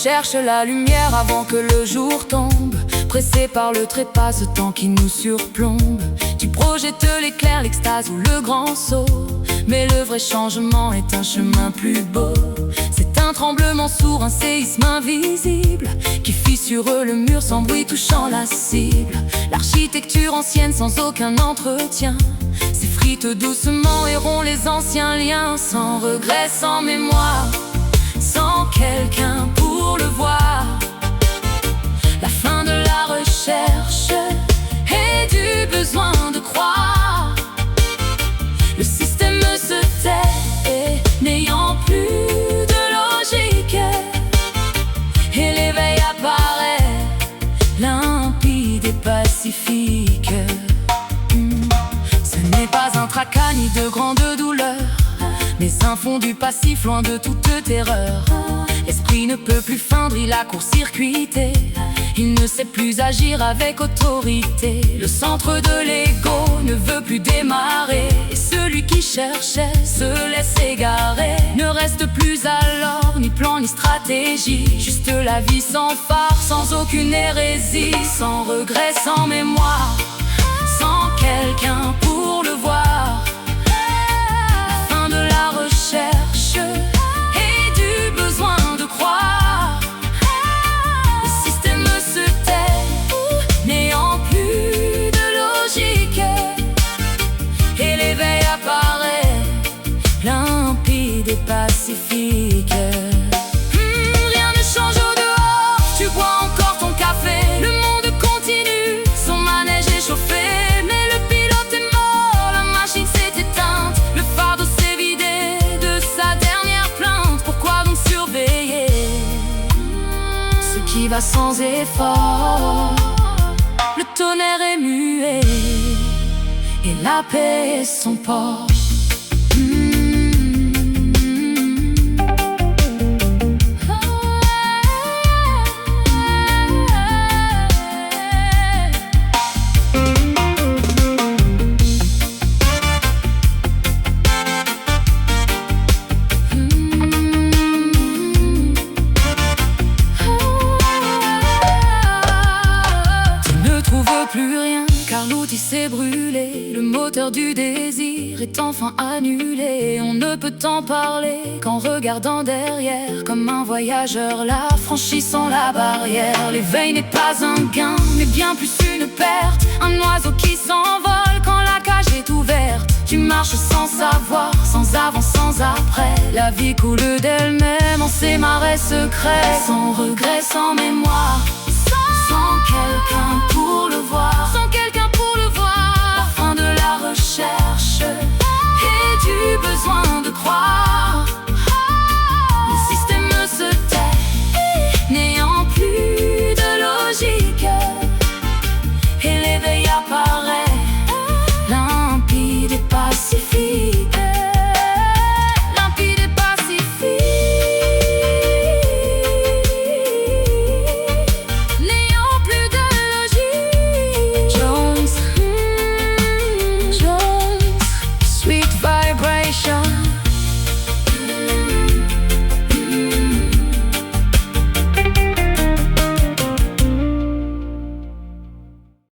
cherche la lumière avant que le jour tombe. Pressé par le trépas, ce temps qui nous surplombe. Tu projettes l'éclair, l'extase ou le grand saut. Mais le vrai changement est un chemin plus beau. C'est un tremblement sourd, un séisme invisible qui fissure le mur sans bruit touchant la cible. L'architecture ancienne sans aucun entretien s'effrite doucement et rompt les anciens liens. Sans regret, sans mémoire, sans quelqu'un pour le voir. La fin de la recherche et du besoin de croire. Le système se tait et n'ayant plus de logique, et l'éveil apparaît limpide et pacifique. Ce n'est pas un tracas ni de grande douleur, mais un fond du passif loin de toute terreur. L'esprit ne peut plus feindre, il a court-circuité. Il ne sait plus agir avec autorité. Le centre de l'ego ne veut plus démarrer, et celui qui cherchait se laisse égarer. Ne reste plus alors ni plan ni stratégie, juste la vie sans phare, sans aucune hérésie. Sans regret, sans mémoire, sans quelqu'un pour le voir. La fin de la recherche et du besoin de croire. Le système se tait, n'ayant plus de logique, et l'éveil apparaît limpide et pacifique. Rien ne change au dehors, tu bois encore ton café. Le monde continue, son manège est chauffé. Mais le pilote est mort, la machine s'est éteinte. Le fardeau s'est vidé de sa dernière plainte. Pourquoi donc surveiller ce qui va sans effort? Le tonnerre est muet et la paix est son port. Plus rien, car l'outil s'est brûlé. Le moteur du désir est enfin annulé. On ne peut en parler qu'en regardant derrière, comme un voyageur là, franchissant la barrière. L'éveil n'est pas un gain, mais bien plus une perte. Un oiseau qui s'envole quand la cage est ouverte. Tu marches sans savoir, sans avant, sans après. La vie coule d'elle-même en ses marais secrets. Sans regret, sans mémoire,